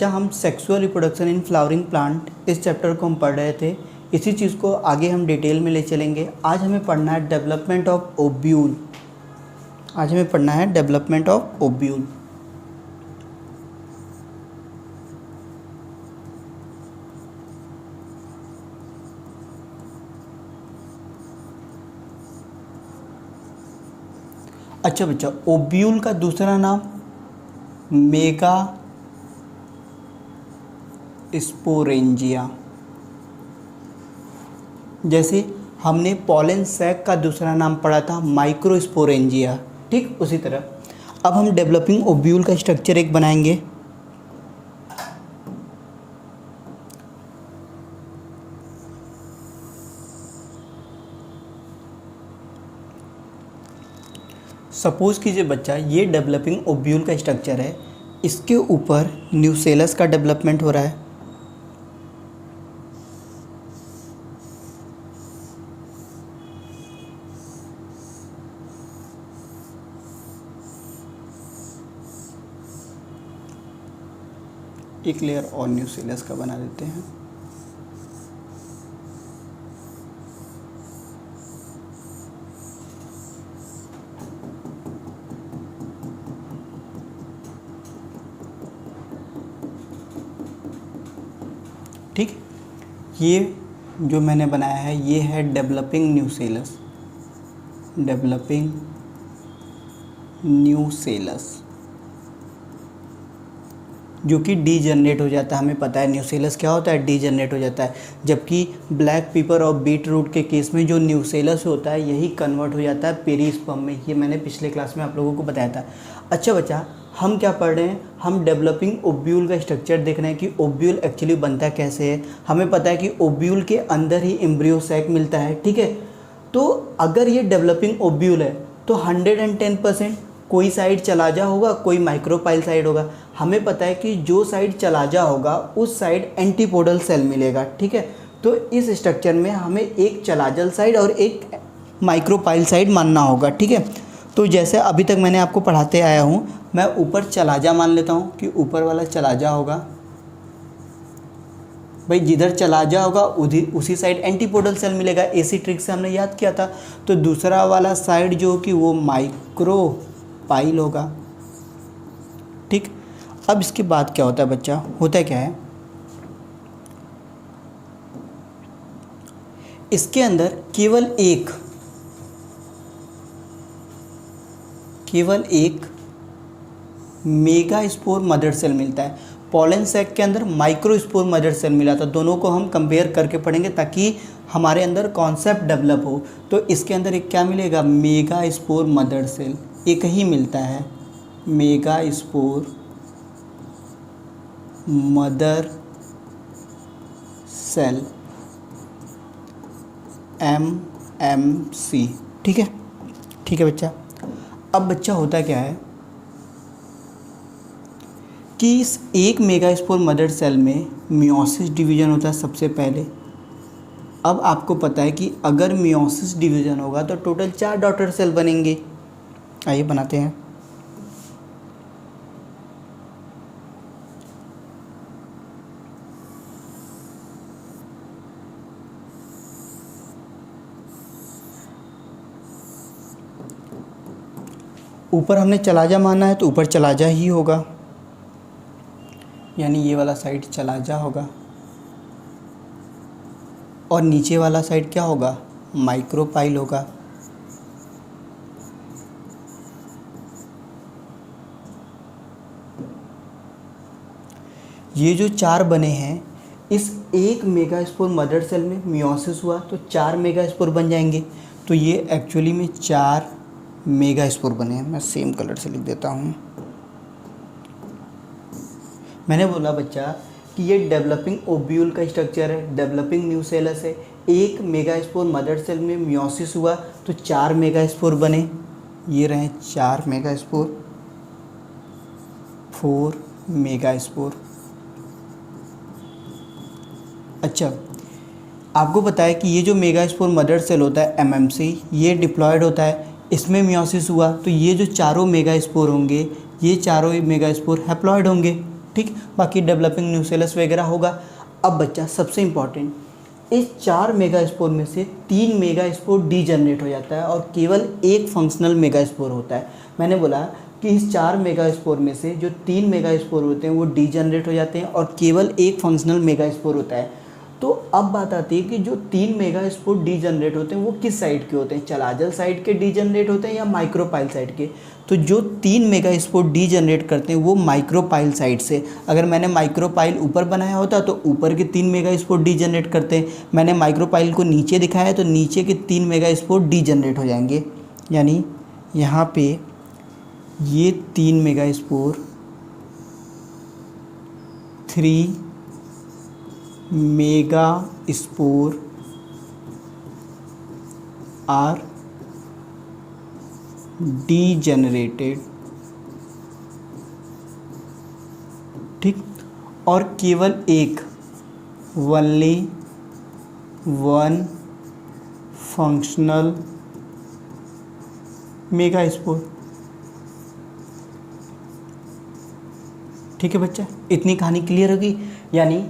बच्चा हम sexual reproduction in flowering plant इस चैप्टर को हम पढ़ रहे थे। इसी चीज़ को आगे हम डिटेल में ले चलेंगे। आज हमें पढ़ना है डेवलपमेंट ऑफ ओव्यूल। आज हमें पढ़ना है डेवलपमेंट ऑफ ओव्यूल। अच्छा बच्चा, ओव्यूल का दूसरा नाम मेगा स्पोरेंजिया। जैसे हमने पॉलन सैक का दूसरा नाम पढ़ा था माइक्रोस्पोरेंजिया, ठीक उसी तरह अब हम डेवलपिंग ओव्यूल का स्ट्रक्चर एक बनाएंगे। सपोज कीजिए बच्चा, ये डेवलपिंग ओव्यूल का स्ट्रक्चर है, इसके ऊपर न्यूसेलस का डेवलपमेंट हो रहा है। एक लेयर और न्यूसेलस का बना देते हैं। ठीक, ये जो मैंने बनाया है ये है डेवलपिंग न्यूसेलस। डेवलपिंग न्यूसेलस जो कि डीजनरेट हो जाता है। हमें पता है न्यूसेलस क्या होता है, डीजनरेट हो जाता है। जबकि ब्लैक पेपर और बीट रूट के केस में जो न्यूसेलस होता है यही कन्वर्ट हो जाता है पेरिस्पर्म में। ये मैंने पिछले क्लास में आप लोगों को बताया था। अच्छा बच्चा, हम क्या पढ़ रहे हैं, हम डेवलपिंग ओव्यूल का स्ट्रक्चर देख रहे हैं कि ओव्यूल एक्चुअली बनता कैसे है। हमें पता है कि ओव्यूल के अंदर ही एम्ब्रियो सैक मिलता है, ठीक है। तो अगर ये डेवलपिंग ओव्यूल है तो 110% कोई साइड चलाजा होगा, कोई माइक्रोपाइल साइड होगा। हमें पता है कि जो साइड चलाजा होगा उस साइड एंटीपोडल सेल मिलेगा, ठीक है। तो इस स्ट्रक्चर में हमें एक चलाजल साइड और एक माइक्रोपाइल साइड मानना होगा, ठीक है। तो जैसे अभी तक मैंने आपको पढ़ाते आया हूँ, मैं ऊपर चलाजा मान लेता हूँ कि ऊपर वाला चलाजा होगा। भाई जिधर चलाजा होगा उसी साइड एंटीपोडल सेल मिलेगा, इसी ट्रिक से हमने याद किया था। तो दूसरा वाला साइड जो कि वो माइक्रोपाइल होगा, ठीक। अब इसके बाद क्या होता है बच्चा, होता क्या है, इसके अंदर केवल एक मेगा स्पोर मदर सेल मिलता है। पॉलन सैक के अंदर माइक्रो स्पोर मदर सेल मिला था। दोनों को हम कंपेयर करके पढ़ेंगे ताकि हमारे अंदर कॉन्सेप्ट डेवलप हो। तो इसके अंदर एक क्या मिलेगा, मेगा स्पोर मदर सेल एक ही मिलता है, mega spore mother cell MMC, ठीक है। ठीक है बच्चा, अब बच्चा होता क्या है कि इस एक मेगास्पोर मदर सेल में मियोसिस डिवीजन होता है सबसे पहले। अब आपको पता है कि अगर मियोसिस डिवीजन होगा तो टोटल 4 डॉटर सेल बनेंगे। आइए बनाते हैं। ऊपर हमने चलाजा माना है तो ऊपर चलाजा ही होगा, यानी ये वाला साइड चलाजा होगा, और नीचे वाला साइड क्या होगा, माइक्रोपाइल होगा। ये जो 4 बने हैं, इस एक मेगास्पोर मदर सेल में मियोसिस हुआ तो 4 मेगास्पोर बन जाएंगे। तो ये एक्चुअली में 4 मेगास्पोर बने हैं। मैं सेम कलर से लिख देता हूँ। मैंने बोला बच्चा कि ये डेवलपिंग ओव्यूल का स्ट्रक्चर है, डेवलपिंग न्यूसेलस है। एक मेगास्पोर मदर सेल में मियोसिस हुआ तो 4 मेगास्पोर बने। ये रहे 4 मेगास्पोर, 4 मेगास्पोर। अच्छा, आपको पता है कि ये जो मेगास्पोर मदर सेल होता है MMC, ये डिप्लॉयड होता है। इसमें मियोसिस हुआ तो ये जो चारों मेगास्पोर होंगे, ये चारों मेगास्पोर हैप्लॉयड होंगे। ठीक, बाकी डेवलपिंग न्यूसेलस वगैरह होगा। अब बच्चा सबसे इम्पॉर्टेंट, इस 4 मेगास्पोर में से 3 मेगास्पोर डीजनरेट हो जाता है और केवल एक फंक्शनल मेगास्पोर होता है। मैंने बोला कि इस 4 मेगास्पोर में से जो 3 मेगास्पोर होते हैं वो डीजनरेट हो जाते हैं और केवल एक फंक्शनल मेगास्पोर होता है। तो अब बात आती है कि जो 3 मेगास्पोर डीजनरेट होते हैं वो किस साइड के होते हैं, चलाजल साइड के डीजनरेट होते हैं या माइक्रोपाइल साइड के। तो जो 3 मेगास्पोर डीजनरेट करते हैं वो माइक्रोपाइल साइड से। अगर मैंने माइक्रोपाइल ऊपर बनाया होता तो ऊपर के 3 मेगास्पोर डीजनरेट करते हैं, मैंने माइक्रोपाइल को नीचे दिखाया है तो नीचे के 3 मेगास्पोर डीजनरेट हो जाएंगे। यानी यहाँ पे ये 3 मेगास्पोर 3 मेगास्पोर आर डीजनरेटेड, ठीक, और केवल एक ओनली वन फंक्शनल मेगास्पोर। ठीक है बच्चा, इतनी कहानी क्लियर होगी। यानी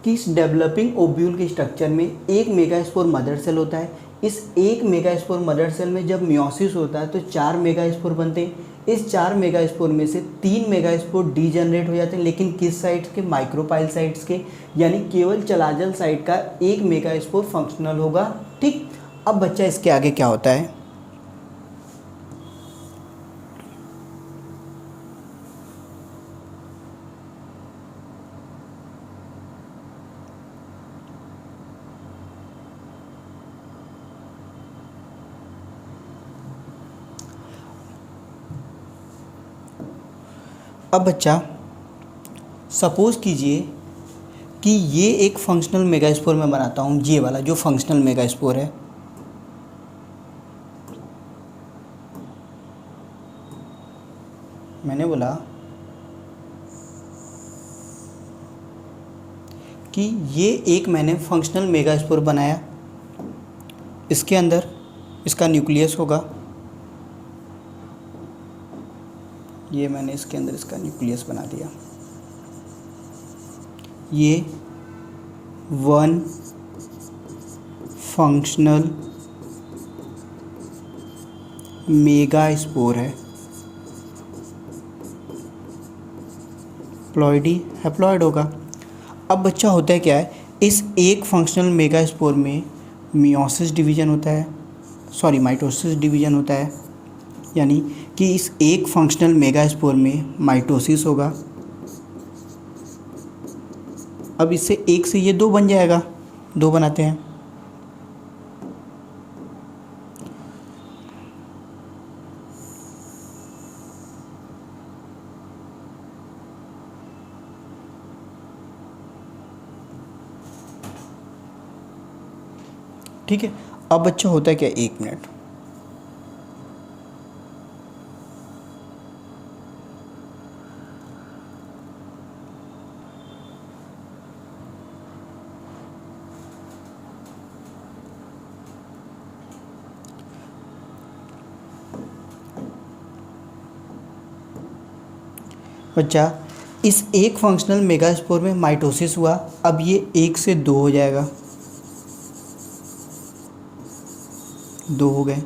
कि इस डेवलपिंग ओव्यूल के स्ट्रक्चर में एक मेगास्पोर मदर सेल होता है। इस एक मेगास्पोर मदर सेल में जब मियोसिस होता है तो 4 मेगास्पोर बनते हैं। इस 4 मेगास्पोर में से 3 मेगास्पोर डीजनरेट हो जाते हैं, लेकिन किस साइड्स के, माइक्रोपाइल साइड्स के। यानी केवल चलाजल साइड का एक मेगास्पोर फंक्शनल होगा। ठीक, अब बच्चा इसके आगे क्या होता है, अब बच्चा सपोज कीजिए कि ये एक फंक्शनल मेगास्पोर मैं बनाता हूँ, ये वाला जो फंक्शनल मेगास्पोर है। मैंने बोला कि ये एक मैंने फंक्शनल मेगास्पोर बनाया, इसके अंदर इसका न्यूक्लियस होगा, ये मैंने इसके अंदर इसका न्यूक्लियस बना दिया। ये वन फंक्शनल मेगास्पोर है, प्लॉइडी हैप्लॉइड होगा। अब बच्चा होता है क्या है, इस एक फंक्शनल मेगास्पोर में मियोसिस डिवीजन होता है, सॉरी माइटोसिस डिवीजन होता है। यानी कि इस एक फंक्शनल मेगास्पोर में माइटोसिस होगा। अब इससे एक से ये 2 बन जाएगा, 2 बनाते हैं। ठीक है, अब बच्चा होता है क्या, 1 मिनट, बच्चा इस एक फंक्शनल मेगास्पोर में माइटोसिस हुआ। अब ये 1 से 2 हो जाएगा, 2 हो गए।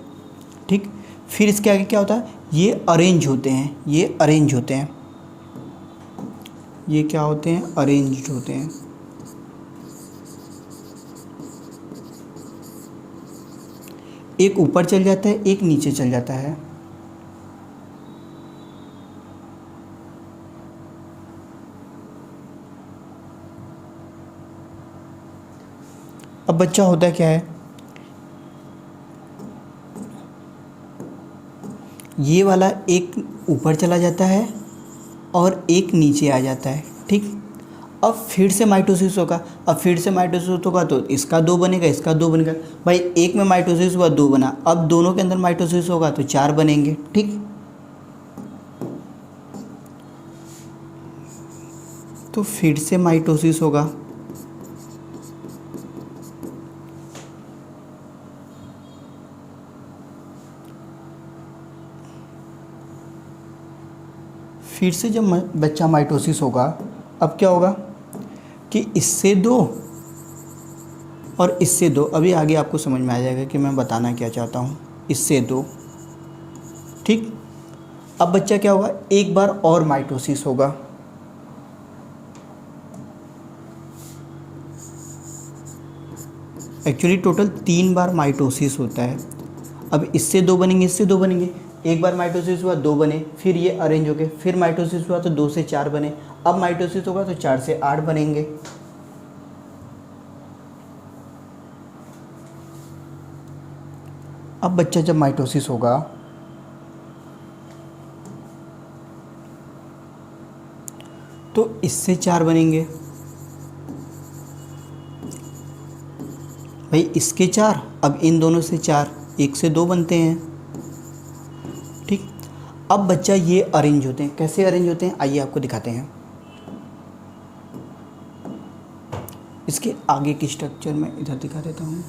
ठीक, फिर इसके आगे क्या होता है, ये अरेंज होते हैं, ये अरेंज होते हैं, ये क्या होते हैं, अरेंज होते हैं। एक ऊपर चल जाता है, एक नीचे चल जाता है। अब बच्चा होता क्या है, ये वाला एक ऊपर चला जाता है और एक नीचे आ जाता है। ठीक, अब फिर से माइटोसिस होगा। अब फिर से माइटोसिस होगा तो इसका 2 बनेगा, इसका 2 बनेगा। भाई एक में माइटोसिस हुआ, 2 बना, अब दोनों के अंदर माइटोसिस होगा तो 4 बनेंगे। ठीक, तो फिर से माइटोसिस होगा, फिर से जब बच्चा माइटोसिस होगा अब क्या होगा कि इससे दो और इससे दो, अभी आगे आपको समझ में आ जाएगा कि मैं बताना क्या चाहता हूँ। इससे दो, ठीक। अब बच्चा क्या होगा, एक बार और माइटोसिस होगा। एक्चुअली टोटल 3 बार माइटोसिस होता है। अब इससे दो बनेंगे, इससे दो बनेंगे, एक बार माइटोसिस हुआ 2 बने, फिर ये अरेंज हो गए, फिर माइटोसिस हुआ तो 2 से 4 बने, अब माइटोसिस होगा तो 4 से 8 बनेंगे। अब बच्चा जब माइटोसिस होगा तो इससे 4 बनेंगे, भाई इसके 4, अब इन दोनों से 4, 1 से 2 बनते हैं, ठीक। अब बच्चा ये अरेंज होते हैं, कैसे अरेंज होते हैं आइए आपको दिखाते हैं। इसके आगे की स्ट्रक्चर मैं इधर दिखा देता हूँ।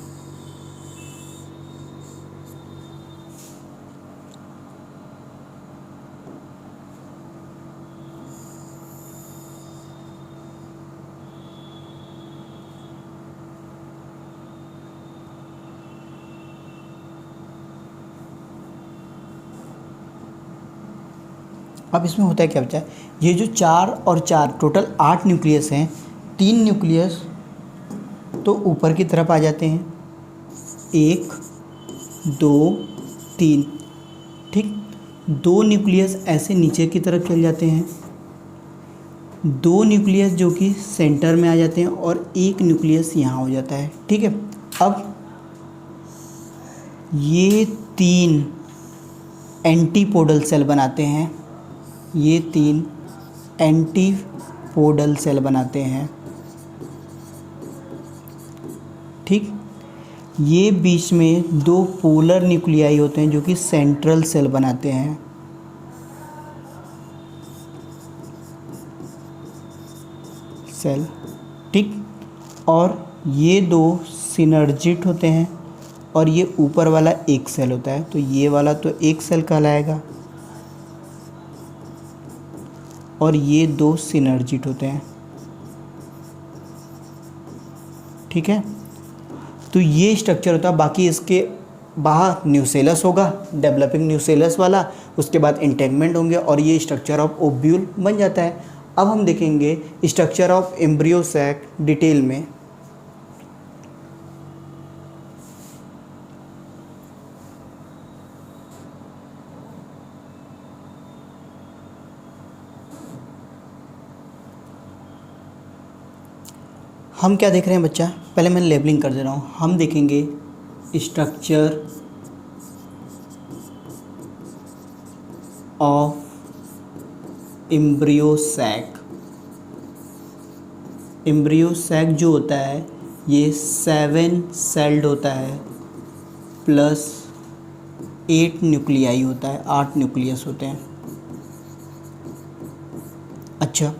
अब इसमें होता है क्या बच्चा, ये जो 4 और 4 टोटल 8 न्यूक्लियस हैं, 3 न्यूक्लियस तो ऊपर की तरफ आ जाते हैं, 1 2 3, ठीक। 2 न्यूक्लियस ऐसे नीचे की तरफ चल जाते हैं, 2 न्यूक्लियस जो कि सेंटर में आ जाते हैं और 1 न्यूक्लियस यहाँ हो जाता है, ठीक है। अब ये 3 एंटीपोडल सेल बनाते हैं, ये 3 एंटीपोडल सेल बनाते हैं, ठीक। ये बीच में 2 पोलर न्यूक्लियाई होते हैं जो कि सेंट्रल सेल बनाते हैं, सेल, ठीक। और ये 2 सिनर्जिट होते हैं और ये ऊपर वाला एक सेल होता है, तो ये वाला तो एक सेल कहलाएगा और ये 2 सिनर्जिट होते हैं, ठीक है। तो ये स्ट्रक्चर होता है। बाकी इसके बाहर न्यूसेलस होगा, डेवलपिंग न्यूसेलस वाला, उसके बाद इंटेगमेंट होंगे और ये स्ट्रक्चर ऑफ ओव्यूल बन जाता है। अब हम देखेंगे structure of embryo sac detail में। हम क्या देख रहे हैं बच्चा, पहले मैं लेबलिंग कर दे रहा हूँ। हम देखेंगे structure of embryo sac. Embryo sac जो होता है ये 7 सेल्ड होता है प्लस 8 न्यूक्लियाई होता है, 8 न्यूक्लियस होते हैं। अच्छा,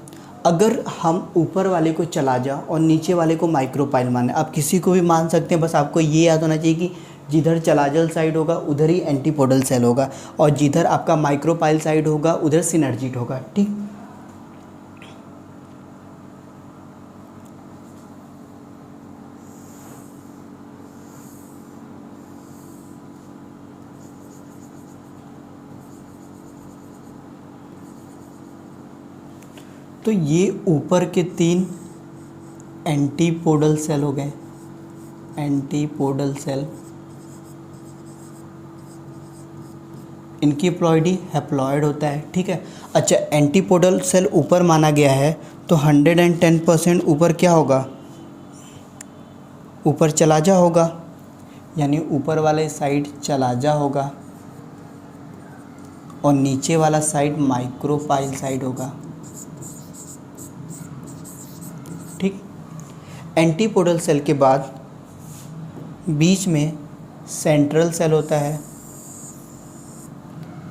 अगर हम ऊपर वाले को चला जाओ और नीचे वाले को माइक्रोपाइल माने, आप किसी को भी मान सकते हैं, बस आपको ये याद होना चाहिए कि जिधर चलाजल साइड होगा उधर ही एंटीपोडल सेल होगा और जिधर आपका माइक्रोपाइल साइड होगा उधर सिनर्जिट होगा, ठीक। तो ये ऊपर के 3 एंटीपोडल सेल हो गए, एंटीपोडल सेल। इनकी प्लॉइडी हैप्लॉइड होता है, ठीक है। अच्छा, एंटीपोडल सेल ऊपर माना गया है तो 110% ऊपर क्या होगा, ऊपर चलाजा होगा, यानी ऊपर वाले साइड चलाजा होगा और नीचे वाला साइड माइक्रोपाइल साइड होगा, ठीक। एंटीपोडल सेल के बाद बीच में सेंट्रल सेल होता है।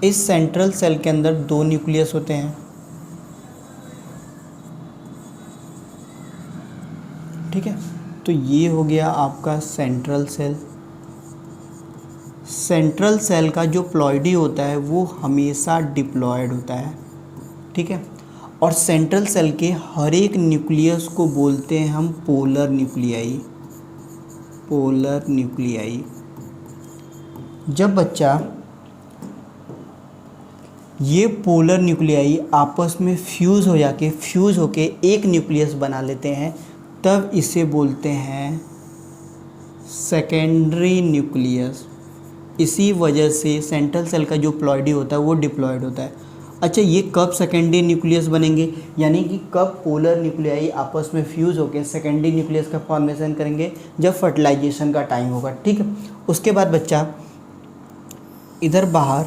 इस सेंट्रल सेल के अंदर 2 न्यूक्लियस होते हैं, ठीक है। तो ये हो गया आपका सेंट्रल सेल। सेंट्रल सेल का जो प्लॉइडी होता है वो हमेशा डिप्लॉयड होता है, ठीक है। और सेंट्रल सेल के हर एक न्यूक्लियस को बोलते हैं हम पोलर न्यूक्लियाई। Polar nuclei. जब बच्चा ये पोलर न्यूक्लियाई आपस में फ्यूज़ होके एक न्यूक्लियस बना लेते हैं, तब इसे बोलते हैं सेकेंडरी न्यूक्लियस। इसी वजह से सेंट्रल सेल का जो प्लॉइडी होता है वो डिप्लॉयड होता है। अच्छा, ये कब सेकेंडरी न्यूक्लियस बनेंगे, यानी कि कब पोलर न्यूक्लियाई आपस में फ्यूज़ होकर सेकेंडरी न्यूक्लियस का फॉर्मेशन करेंगे, जब फर्टिलाइजेशन का टाइम होगा। ठीक है, उसके बाद बच्चा इधर बाहर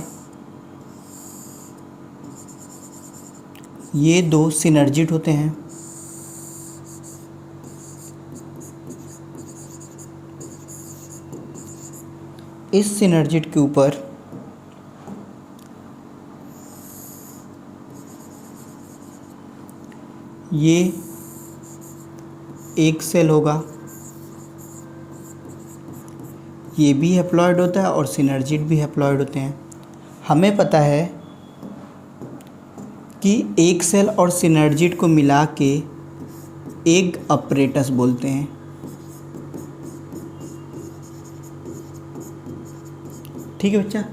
ये दो सिनर्जिड होते हैं। इस सिनर्जिड के ऊपर ये एक सेल होगा, ये भी हैप्लॉइड होता है और सिनर्जिड भी हैप्लॉइड होते हैं। हमें पता है कि एक सेल और सिनर्जिड को मिला के एग अपरेटस बोलते हैं। ठीक है बच्चा,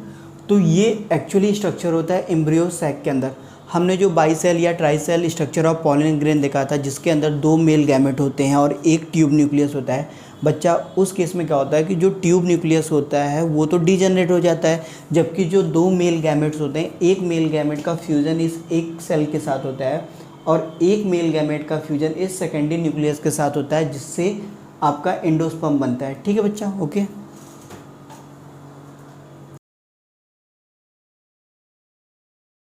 तो ये एक्चुअली स्ट्रक्चर होता है एम्ब्रियो सैक के अंदर। हमने जो बाइसेल या ट्राइसेल स्ट्रक्चर ऑफ पॉलन ग्रेन देखा था, जिसके अंदर 2 मेल गैमेट होते हैं और एक ट्यूब न्यूक्लियस होता है बच्चा, उस केस में क्या होता है कि जो ट्यूब न्यूक्लियस होता है वो तो डीजनरेट हो जाता है, जबकि जो 2 मेल गैमेट्स होते हैं, एक मेल गैमेट का फ्यूज़न इस एक सेल के साथ होता है और एक मेल गैमेट का फ्यूज़न इस सेकेंडरी न्यूक्लियस के साथ होता है, जिससे आपका एंडोस्पर्म बनता है। ठीक है बच्चा, ओके।